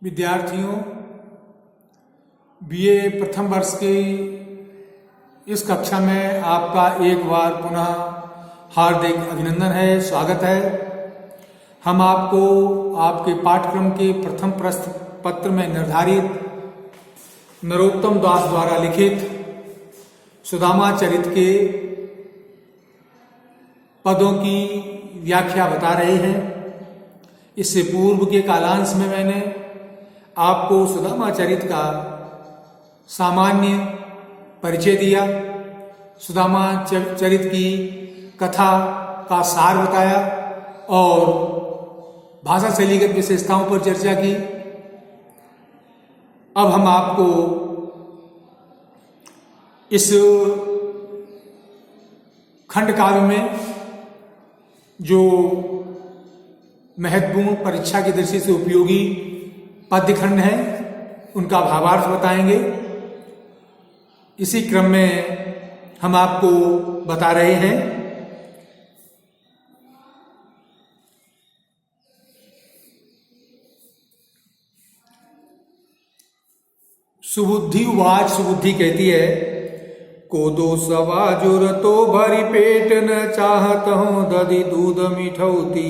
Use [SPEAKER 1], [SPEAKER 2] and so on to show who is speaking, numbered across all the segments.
[SPEAKER 1] विद्यार्थियों, बीए प्रथम वर्ष के इस कक्षा में आपका एक बार पुनः हार्दिक अभिनंदन है, स्वागत है। हम आपको आपके पाठ्यक्रम के प्रथम प्रश्न पत्र में निर्धारित नरोत्तम दास द्वारा लिखित सुदामा चरित के पदों की व्याख्या बता रहे हैं। इससे पूर्व के कालांश में मैंने आपको सुदामा चरित का सामान्य परिचय दिया, सुदामा चरित की कथा का सार बताया और भाषा शैलीगत विशेषताओं पर चर्चा की। अब हम आपको इस खंड काव्य में जो महत्वपूर्ण परीक्षा की दृष्टि से उपयोगी पद्य खंड है उनका भावार्थ बताएंगे। इसी क्रम में हम आपको बता रहे हैं सुबुद्धि उवाच। सुबुद्धि कहती है, कोदो सवा जुरतो भरी पेट न चाहत हूं दधि दूध मिठौती।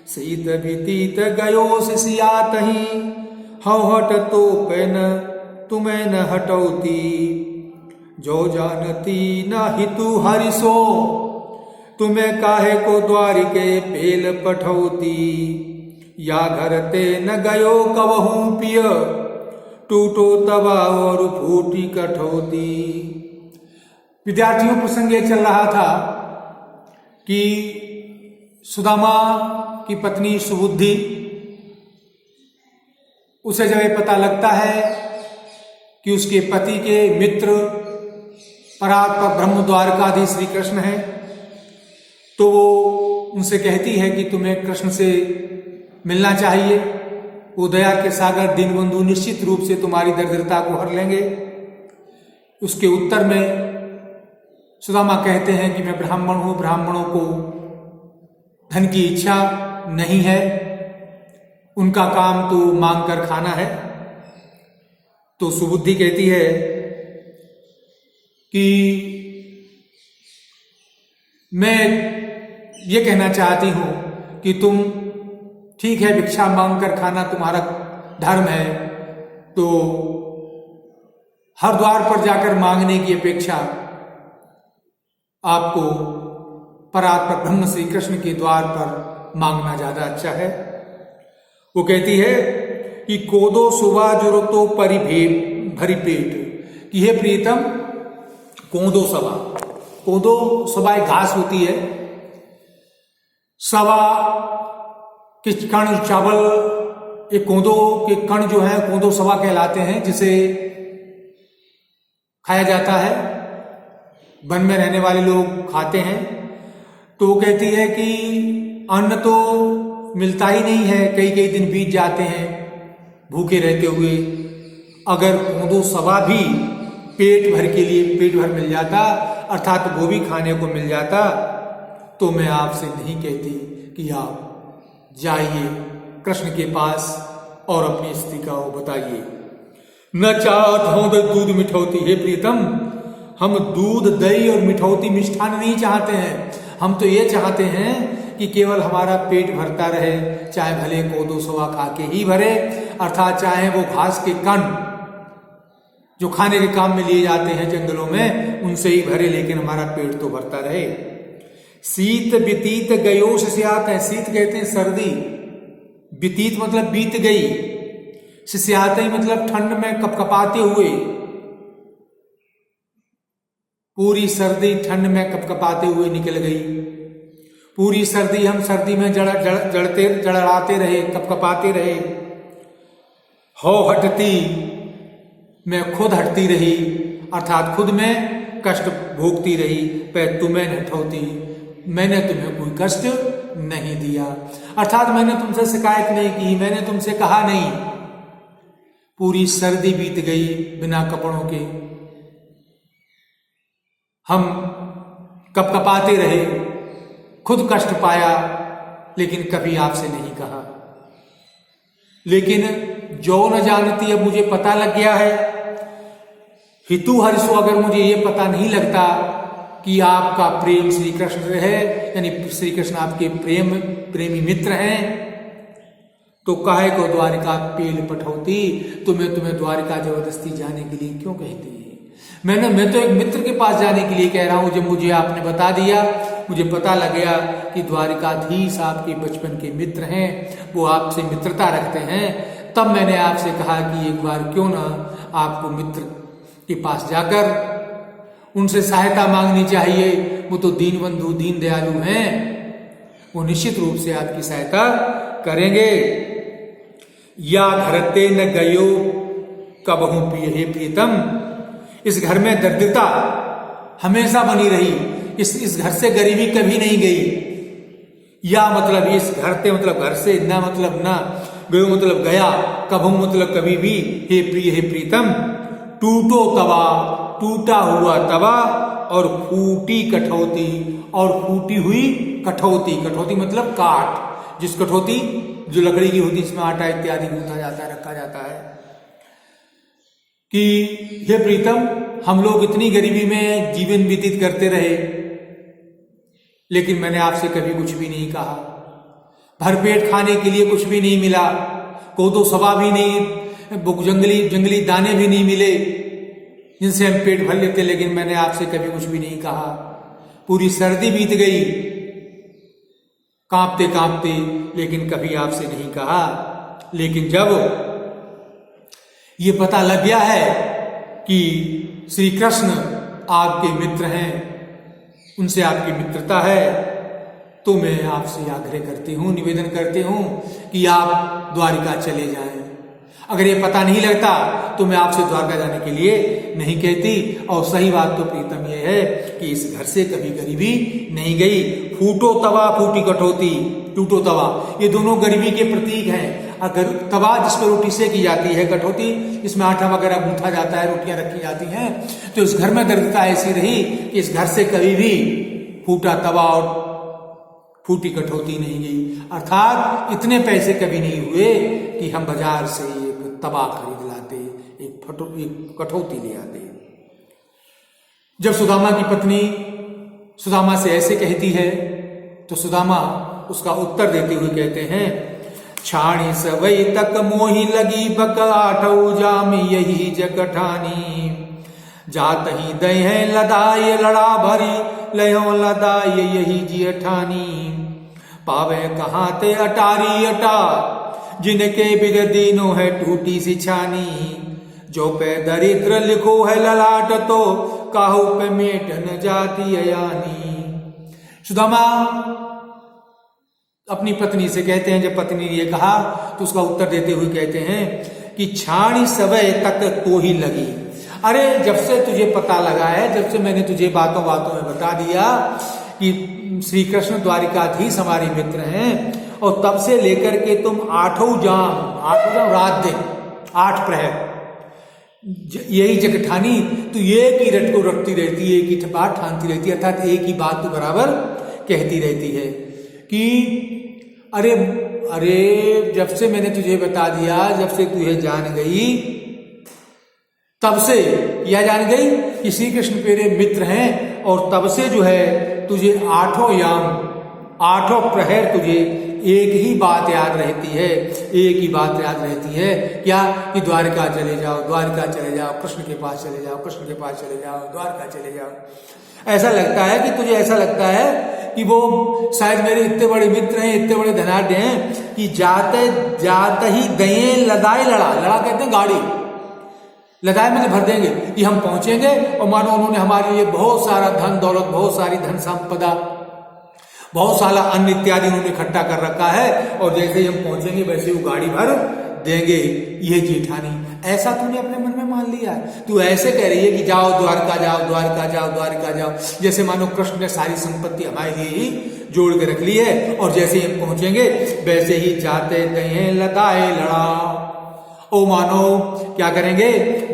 [SPEAKER 1] शीत भीतीत गयो सिसियात ही हट तो पेन तुम्हें न हटौती। जो जानती न हितु हरिसो तुम्हें काहे को द्वारिके पेल पठौती। या घर ते न गयो कवहू पिय टूटो तवा और फूटी कठौती। विद्यार्थियों, प्रसंग ये चल रहा था कि सुदामा की पत्नी सुबुद्धि, उसे जब ये पता लगता है कि उसके पति के मित्र परात्पर ब्रह्म द्वारकाधीश श्री कृष्ण हैं, तो वो उनसे कहती है कि तुम्हें कृष्ण से मिलना चाहिए। वो दया के सागर दीनबंधु निश्चित रूप से तुम्हारी दरिद्रता को हर लेंगे। उसके उत्तर में सुदामा कहते हैं कि मैं ब्राह्मण हूं, ब्राह्मणों को धन की इच्छा नहीं है, उनका काम तो मांग कर खाना है। तो सुबुद्धि कहती है कि मैं ये कहना चाहती हूं कि तुम ठीक है, भिक्षा मांग कर खाना तुम्हारा धर्म है, तो हर द्वार पर जाकर मांगने की अपेक्षा आपको परात्पर ब्रह्म श्री कृष्ण के द्वार पर मांगना ज्यादा अच्छा है। वो कहती है कि कोदो सुबह जुरतो भरी पेट, कि हे प्रीतम, कोदो सवा। कोदो सवा एक घास होती है। सवा के कण चावल, ये कोदो के कण जो है कोदो सवा कहलाते हैं, जिसे खाया जाता है, वन में रहने वाले लोग खाते हैं। तो वो कहती है कि अन्न तो मिलता ही नहीं है, कई कई दिन बीत जाते हैं भूखे रहते हुए। अगर कोदो सवा भी पेट भर मिल जाता, अर्थात वो भी खाने को मिल जाता, तो मैं आपसे नहीं कहती कि आप जाइए कृष्ण के पास और अपनी स्थिति का वो बताइए। न चाहत हूं दूध मिठौती। हे प्रीतम, हम दूध, दही और मिठौती मिष्ठान नहीं चाहते हैं। हम तो ये चाहते हैं कि केवल हमारा पेट भरता रहे, चाहे भले कोदो सवा खा के ही भरे, अर्थात चाहे वो घास के कण जो खाने के काम में लिए जाते हैं जंगलों में, उनसे ही भरे, लेकिन हमारा पेट तो भरता रहे। शीत व्यतीत गयो सिसियात है। शीत कहते हैं सर्दी, व्यतीत मतलब बीत गई, सिसियात मतलब ठंड में कपकपाते हुए। पूरी सर्दी ठंड में कपकपाते हुए निकल गई। पूरी सर्दी हम सर्दी में जड़ाते रहे, कपकपाते रहे। हो हटती, मैं खुद हटती रही, अर्थात खुद में कष्ट भोगती रही। पर तुम्हें न हटौती, मैंने तुम्हें कोई कष्ट नहीं दिया, अर्थात मैंने तुमसे शिकायत नहीं की, मैंने तुमसे कहा नहीं। पूरी सर्दी बीत गई बिना कपड़ों के, हम कपकपाते रहे, खुद कष्ट पाया, लेकिन कभी आपसे नहीं कहा। लेकिन जो न जानती, अब मुझे पता लग गया है। हितु हर्षो, अगर मुझे ये पता नहीं लगता कि आपका प्रेम श्री कृष्ण है, यानी श्री कृष्ण आपके प्रेमी मित्र हैं, तो काहे को द्वारिका पेल पठौती, मैं तुम्हें द्वारिका जबरदस्ती जाने के लिए क्यों कहती है? मैं तो एक मित्र के पास जाने के लिए कह रहा हूं। जब मुझे आपने बता दिया, मुझे पता लग गया कि द्वारिकाधीश आपके बचपन के मित्र हैं, वो आपसे मित्रता रखते हैं, तब मैंने आपसे कहा कि एक बार क्यों ना आपको मित्र के पास जाकर उनसे सहायता मांगनी चाहिए। वो तो दीन बंधु दीन दयालु हैं, वो निश्चित रूप से आपकी सहायता करेंगे। या घरते न गयो कबहू पिए प्रीतम, इस घर में दरिद्रता हमेशा बनी रही, इस घर से गरीबी कभी नहीं गई। या मतलब इस घर से, मतलब घर से, ना मतलब ना, गयो मतलब गया, कबहू मतलब कभी भी, हे प्रिय हे प्रीतम, टूटो तवा, टूटा हुआ तवा, और फूटी कठौती, और फूटी हुई कठौती। कठौती मतलब काठ, जिस कठौती जो लकड़ी की होती, इसमें आटा इत्यादि गूंथा जाता है, रखा जाता है। कि हे प्रीतम, हम लोग इतनी गरीबी में जीवन व्यतीत करते रहे, लेकिन मैंने आपसे कभी कुछ भी नहीं कहा। भरपेट खाने के लिए कुछ भी नहीं मिला, कोदो सवा भी नहीं, जंगली दाने भी नहीं मिले जिनसे हम पेट भर लेते, लेकिन मैंने आपसे कभी कुछ भी नहीं कहा। पूरी सर्दी बीत गई कांपते कांपते, लेकिन कभी आपसे नहीं कहा। लेकिन जब ये पता लग गया है कि श्री कृष्ण आपके मित्र हैं, उनसे आपकी मित्रता है, तो मैं आपसे आग्रह करती हूँ, निवेदन करती हूँ कि आप द्वारिका चले जाएं। अगर ये पता नहीं लगता तो मैं आपसे द्वारका जाने के लिए नहीं कहती। और सही बात तो प्रीतम ये है कि इस घर से कभी गरीबी नहीं गई। फूटो तवा फूटी कठौती, टूटो तवा, ये दोनों गरीबी के प्रतीक हैं। अगर तवा जिस पर रोटी सेकी जाती है, कठौती जिसमें आटा वगैरह गूंथा जाता है, रोटियां रखी जाती हैं, तो इस घर में दरिद्रता ऐसी रही कि इस घर से कभी भी फूटा तवा और फूटी कठौती नहीं गई। अर्थात इतने पैसे कभी नहीं हुए कि हम बाजार से एक तवा खरीद लाते, एक कठौती ले आते। जब सुदामा की पत्नी सुदामा से ऐसे कहती है, तो सुदामा उसका उत्तर देते हुए कहते हैं, छाणी सवई तक मोही लगी बक आठौ जाम यही जगठानी, जात ही दय है लदाय लड़ा भरी लयो लदाय यही जियठानी, पावे कहाँ ते अटारी अटा जिनके बिग दीनो है टूटी सी छानी, जो पे दरिद्र लिखो है ललाट तो काहू पे मेट न जाती यानी। सुदामा अपनी पत्नी से कहते हैं, जब पत्नी ने ये कहा तो उसका उत्तर देते हुए कहते हैं कि छाणी सवय तक तो ही लगी। अरे जब से तुझे पता लगा है, जब से मैंने तुझे बातों बातों में बता दिया कि श्री कृष्ण द्वारिकाधीश हमारे मित्र हैं, और तब से लेकर के तुम आठों जाम रात दिन 8 प्रहर यही जगठानी, तो एक ही रट को रखती रहती है, एक ही बात ठानती रहती है, अर्थात एक ही बात तो बराबर कहती रहती है कि अरे जब से मैंने तुझे बता दिया, जब से तुझे जान गई, तब से यह जान गई कि श्री कृष्ण तेरे मित्र हैं, और तब से जो है तुझे 8 प्रहर तुझे एक ही बात याद रहती है, एक ही बात याद रहती है, क्या कि द्वारिका चले जाओ, द्वारिका चले जाओ, कृष्ण के पास चले जाओ, कृष्ण के पास चले जाओ, द्वारिका चले जाओ। ऐसा लगता है कि तुझे ऐसा लगता है कि वो शायद मेरे इतने बड़े मित्र हैं, इतने बड़े धनाढ्य हैं कि जाते ही गए लदाए लड़ा कहते हैं गाड़ी, लदाए मतलब भर देंगे कि हम पहुंचेंगे, और मानो उन्होंने हमारे लिए बहुत सारा धन दौलत, बहुत सारी धन संपदा, बहुत सारा अन्न इत्यादि उन्होंने इकट्ठा कर रखा है, और जैसे ही हम पहुंचेंगे वैसे वो गाड़ी भर देंगे, ये जेठानी। ऐसा तूने अपने मन में मान लिया, तू ऐसे कह रही है कि जाओ द्वारका जाओ, द्वारका जाओ, द्वारका जाओ, जैसे मानो कृष्ण ने सारी संपत्ति हमारे लिए ही जोड़ के रख ली है, और जैसे ही हम पहुंचेंगे वैसे ही जाते तय लदाए लड़ा, ओ मानो क्या करेंगे,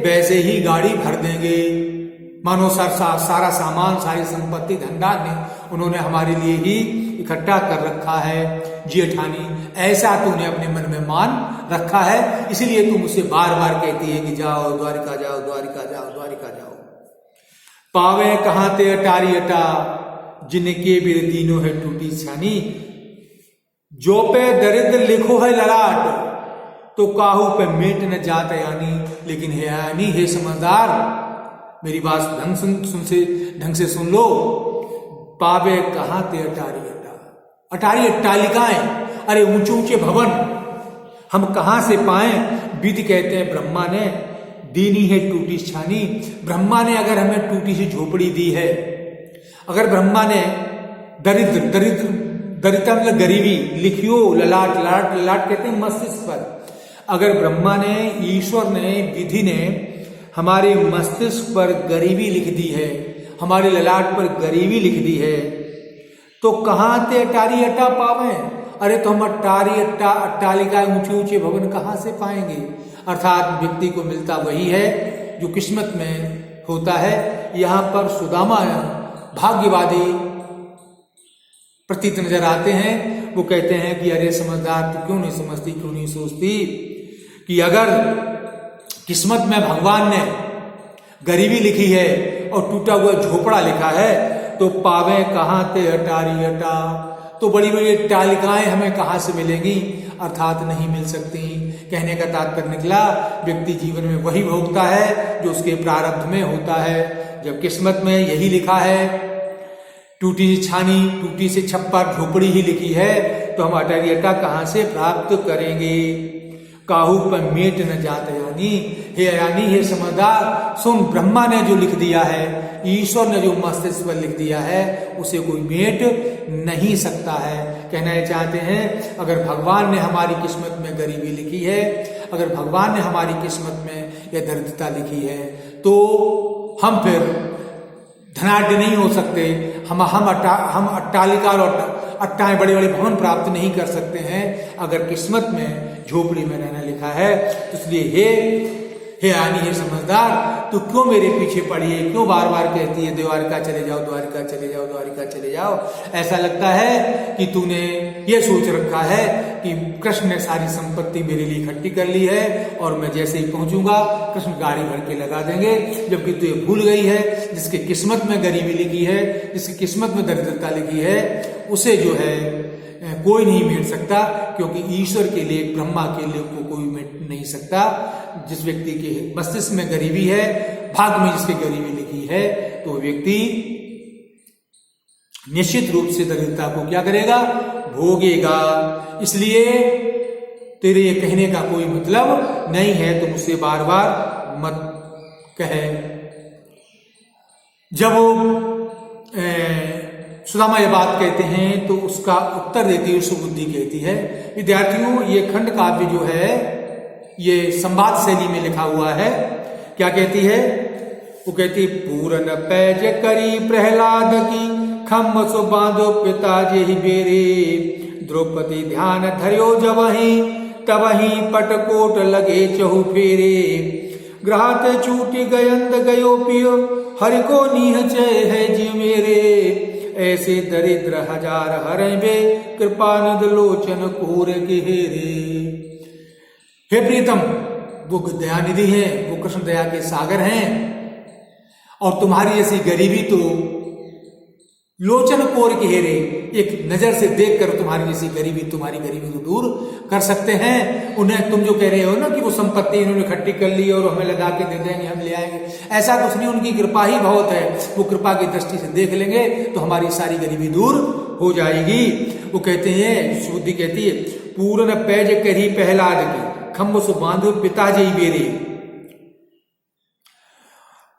[SPEAKER 1] वैसे ही गाड़ी भर देंगे, मानो सारा सामान, सारी संपत्ति, धन धान्य उन्होंने हमारे लिए ही इकट्ठा कर रखा है जेठानी, ऐसा तूने अपने मन में मान रखा है, इसलिए तू मुझसे बार बार कहती है कि जाओ द्वारिका जाओ, द्वारिका जाओ, द्वारिका जाओ। पावे कहाँ ते अटारी अटा, जिनके बिर दीनो है टूटी छानी। जो पे दरिद्र लिखो है ललाट, तो काहू पे मेट न जात यानी। लेकिन हे यानी, हे समझदार, मेरी बात ढंग से सुन लो। पावे कहाँ ते अटारी अटा, अटारी अट्टालिकाएं, अरे ऊंचे ऊंचे भवन हम कहां से पाएं। विधि कहते हैं ब्रह्मा ने दीनी है टूटी छानी। ब्रह्मा ने अगर हमें टूटी सी झोपड़ी दी है, अगर ब्रह्मा ने दरिद्रता मतलब गरीबी लिखियो ललाट, ललाट ललाट कहते हैं मस्तिष्क पर। अगर ब्रह्मा ने, ईश्वर ने, विधि ने हमारे मस्तिष्क पर गरीबी लिख दी है, हमारे ललाट पर गरीबी लिख दी है, तो कहां ते अटारी अटा पावे। अरे तो हम अटारी अट्टालिका ऊंचे ऊंचे भवन कहां से पाएंगे। अर्थात व्यक्ति को मिलता वही है जो किस्मत में होता है। यहां पर सुदामा भाग्यवादी प्रतीत नजर आते हैं। वो कहते हैं कि अरे समझदार, तू क्यों नहीं समझती, क्यों नहीं सोचती कि अगर किस्मत में भगवान ने गरीबी लिखी है और टूटा हुआ झोपड़ा लिखा है, तो पावे कहां ते अटारी अटा, तो बड़ी बड़ी अट्टालिकाएं हमें कहां से मिलेंगी। अर्थात नहीं मिल सकती। कहने का तात्पर्य निकला, व्यक्ति जीवन में वही भोगता है जो उसके प्रारब्ध में होता है। जब किस्मत में यही लिखा है, टूटी छानी, टूटी से छप्पर झोपड़ी ही लिखी है, तो हम अटारी अटा कहां से प्राप्त करेंगे। काहू पर मेट न जात यानी। हे यानी, हे समझदार सुन, ब्रह्मा ने जो लिख दिया है, ईश्वर ने जो मस्तिष्क पर लिख दिया है, उसे कोई मेट नहीं सकता है। कहना ये चाहते हैं, अगर भगवान ने हमारी किस्मत में गरीबी लिखी है, अगर भगवान ने हमारी किस्मत में यह दरिद्रता लिखी है, तो हम फिर धनाढ्य नहीं हो सकते। हम अट्टालिका और अट्टाएं, बड़े बड़े भवन प्राप्त नहीं कर सकते हैं अगर किस्मत में झोपड़ी में रहना लिखा है। तो इसलिए हे यानी, हे समझदार, तू क्यों मेरे पीछे पड़ी है, क्यों बार बार कहती है द्वारिका चले जाओ, द्वारिका चले जाओ, द्वारिका चले जाओ। ऐसा लगता है कि तूने ये सोच रखा है कि कृष्ण ने सारी संपत्ति मेरे लिए इकट्ठी कर ली है और मैं जैसे ही पहुंचूंगा कृष्ण गाड़ी भर के लगा देंगे। जबकि तू ये भूल गई है, जिसकी किस्मत में गरीबी लिखी है, जिसकी किस्मत में दरिद्रता लिखी है, उसे जो है कोई नहीं मेट सकता, क्योंकि ईश्वर के लिए, ब्रह्मा के लिए को कोई मेट नहीं सकता। जिस व्यक्ति के मस्तिष्क में गरीबी है, भाग में जिसकी गरीबी लिखी है, तो व्यक्ति निश्चित रूप से दरिद्रता को क्या करेगा, भोगेगा। इसलिए तेरे ये कहने का कोई मतलब नहीं है, तो मुझसे बार बार मत कहे। जब सुदामा ये बात कहते हैं तो उसका उत्तर देती है सुबुद्धि, कहती है, विद्यार्थियों, ये खंड काव्य जो है ये संवाद शैली में लिखा हुआ है। क्या कहती है? वो कहती, पूरन पैज करी प्रहलाद की, खम्म सो बांधो पिताजी ही बेरे, द्रौपदी ध्यान धर्यो जवही, तवही पटकोट लगे चहु फेरे, ग्रहात छूटी गयंद गयो पियो, हरि को नीह चय है जी मेरे, ऐसे दरिद्र हजार हरेबे, कृपा निध लोचन कोर घेरे। हे प्रीतम, वो दयानिधि है, वो कृष्ण दया के सागर हैं, और तुम्हारी ऐसी गरीबी तो लोचन कोर घेरे, एक नजर से देखकर तुम्हारी जैसी गरीबी, तुम्हारी गरीबी को दूर कर सकते हैं। उन्हें तुम जो कह रहे हो ना कि वो संपत्ति इन्होंने इकट्ठी कर ली और हमें लगा के दे देंगे, हम ले आएंगे, ऐसा कुछ नहीं। उनकी कृपा ही बहुत है, वो कृपा की दृष्टि से देख लेंगे तो हमारी सारी गरीबी दूर हो जाएगी। वो कहते हैं, सुबुद्धि कहती है, पूरन पैज करी प्रहलाद की, खम्भ सु बांधो पिताजी बेरे।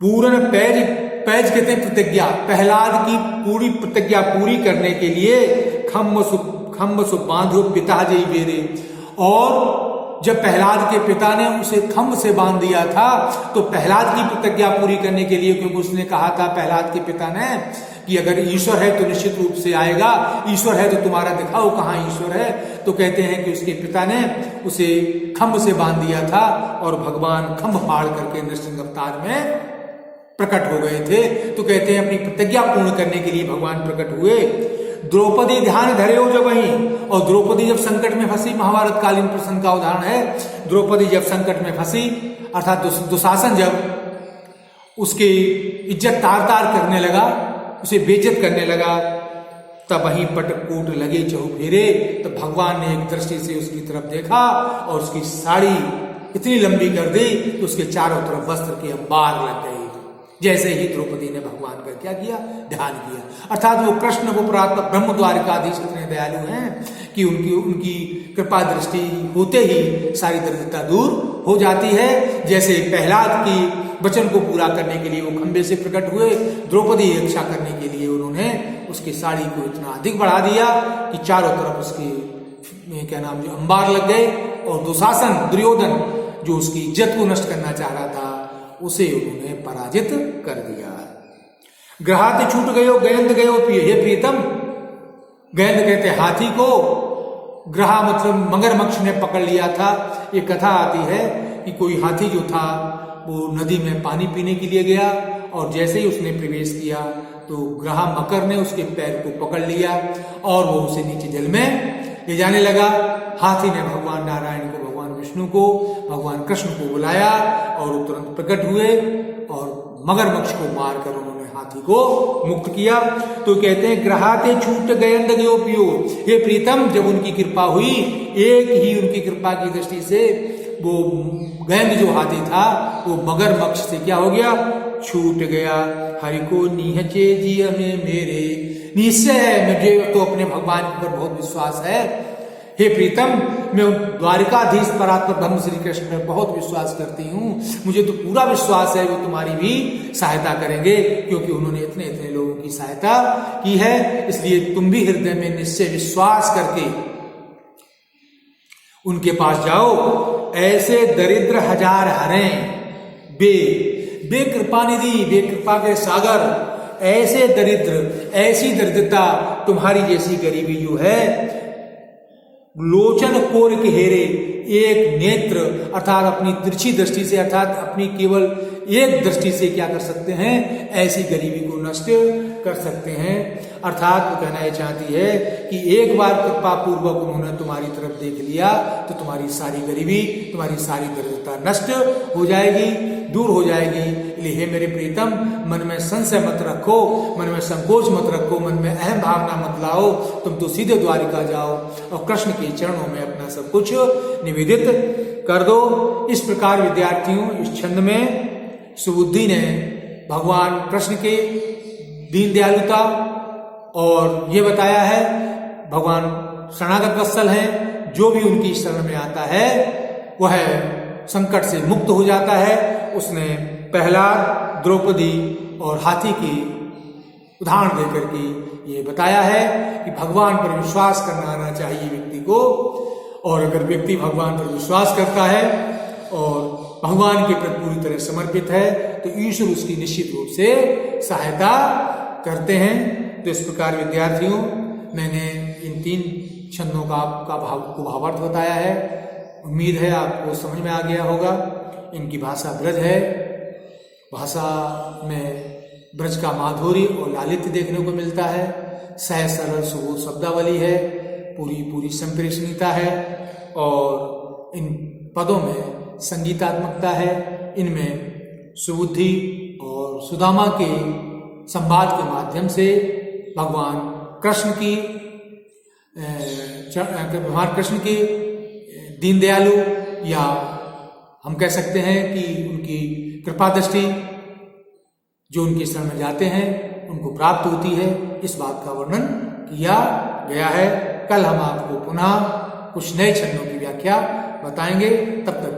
[SPEAKER 1] पूरन पैज कहते हैं प्रतिज्ञा, प्रहलाद की पूरी प्रतिज्ञा पूरी करने के लिए खम्भ सु बांधो पिताजी बेरे। और जब प्रहलाद के पिता ने उसे खम्भ से बांध दिया था, तो प्रहलाद की प्रतिज्ञा पूरी करने के लिए, क्योंकि उसने कहा था प्रहलाद के पिता ने कि अगर ईश्वर है तो निश्चित रूप से आएगा, ईश्वर है तो तुम्हारा दिखाओ कहां ईश्वर है। तो कहते हैं कि उसके पिता ने उसे खम्भ से बांध दिया था और भगवान खम्भ फाड़ करके नृसिंह अवतार में प्रकट हो गए थे। तो कहते हैं अपनी प्रतिज्ञा पूर्ण करने के लिए भगवान प्रकट हुए। द्रौपदी ध्यान धरे हो जब वहीं, और द्रौपदी जब संकट में फंसी, महाभारत कालीन प्रसंग का उदाहरण है। द्रौपदी जब संकट में फंसी, अर्थात दुशासन जब उसकी इज्जत तार तार करने लगा, उसे बेइज्जत करने लगा, तब वहीं पटकूट लगे चहुफेरे। तो भगवान ने एक दृष्टि से उसकी तरफ देखा और उसकी साड़ी इतनी लंबी कर दी कि उसके चारों तरफ वस्त्र के अंबार लग गए। जैसे ही द्रौपदी ने भगवान का क्या किया, ध्यान किया। अर्थात वो कृष्ण, वो ब्रह्म द्वारिकाधीश इतने दयालु हैं कि उनकी कृपा दृष्टि होते ही सारी दरिद्रता दूर हो जाती है। जैसे प्रहलाद की वचन को पूरा करने के लिए वो खंबे से प्रकट हुए, द्रौपदी रक्षा करने के लिए उन्होंने उसकी साड़ी को इतना अधिक बढ़ा दिया कि चारों तरफ उसके क्या नाम जो अंबार लग गए, और दुशासन दुर्योधन जो उसकी इज्जत को नष्ट करना चाह रहा था, उसे उन्होंने पराजित कर दिया। ग्रहाते छूट गयो गयंद गयो पिए, हे प्रीतम, गयंद कहते हाथी को, ग्रहा मतलब मगरमच्छ ने पकड़ लिया था। ये कथा आती है कि कोई हाथी जो था वो नदी में पानी पीने के लिए गया, और जैसे ही उसने प्रवेश किया तो ग्रहा मकर ने उसके पैर को पकड़ लिया और वो उसे नीचे जल में ले जाने लगा। हाथी ने भगवान नारायण को, भगवान विष्णु को, भगवान कृष्ण को बुलाया और वो तुरंत प्रकट हुए और मगरमच्छ को मारकर उन्होंने हाथी को मुक्त किया। तो कहते हैं ग्रहाते छूट गयंद गयो पियो, हे प्रीतम, जब उनकी कृपा हुई, एक ही उनकी कृपा की दृष्टि से वो गयंद जो हाथी था वो मगरमच्छ से क्या हो गया, छूट गया। हरि को निहचे जिय में मेरे, निश्चय है मुझे तो अपने भगवान पर बहुत विश्वास है। हे प्रीतम, मैं द्वारिकाधीश परात्पर ब्रह्म श्री कृष्ण में बहुत विश्वास करती हूँ, मुझे तो पूरा विश्वास है वो तुम्हारी भी सहायता करेंगे, क्योंकि उन्होंने इतने इतने लोगों की सहायता की है। इसलिए तुम भी हृदय में निश्चय विश्वास करके उनके पास जाओ। ऐसे दरिद्र हजार हरें बे कृपा निधि, बे कृपा के सागर, ऐसे दरिद्र, ऐसी दरिद्रता, तुम्हारी जैसी गरीबी जो है, लोचन कोर के हेरे, एक नेत्र अर्थात अपनी तिरछी दृष्टि से, अर्थात अपनी केवल एक दृष्टि से क्या कर सकते हैं, ऐसी गरीबी को नष्ट कर सकते हैं। अर्थात वो कहना यह चाहती है कि एक बार कृपा पूर्वक उन्होंने तुम्हारी तरफ देख लिया तो तुम्हारी सारी गरीबी, तुम्हारी सारी दरिद्रता नष्ट हो जाएगी, दूर हो जाएगी। इसलिए हे मेरे प्रीतम, मन में संशय मत रखो, मन में संकोच मत रखो, मन में अहम भावना मत लाओ, तुम तो सीधे द्वारिका जाओ और कृष्ण के चरणों में अपना सब कुछ निवेदित कर दो। इस प्रकार विद्यार्थियों, इस छंद में सुबुद्धि ने भगवान कृष्ण के दीन दयालुता और ये बताया है भगवान शरणागत वत्सल हैं, जो भी उनकी शरण में आता है वह संकट से मुक्त हो जाता है। उसने प्रहलाद, द्रौपदी और हाथी की उदाहरण देकर के ये बताया है कि भगवान पर विश्वास करना आना चाहिए व्यक्ति को, और अगर व्यक्ति भगवान पर विश्वास करता है और भगवान के प्रति पूरी तरह समर्पित है तो ईश्वर उसकी निश्चित रूप से सहायता करते हैं। तो इस प्रकार विद्यार्थियों, मैंने इन 3 छंदों का भावार्थ बताया है। उम्मीद है आपको समझ में आ गया होगा। इनकी भाषा ब्रज है, भाषा में ब्रज का माधुर्य और लालित्य देखने को मिलता है। सहज सरल सुबोध शब्दावली है, पूरी संप्रेषणीयता है, और इन पदों में संगीतात्मकता है। इनमें सुबुद्धि और सुदामा के संवाद के माध्यम से भगवान कृष्ण की दीन दयालु, या हम कह सकते हैं कि उनकी कृपा दृष्टि जो उनके शरण में जाते हैं उनको प्राप्त होती है, इस बात का वर्णन किया गया है। कल हम आपको पुनः कुछ नए छंदों की व्याख्या बताएंगे। तब तक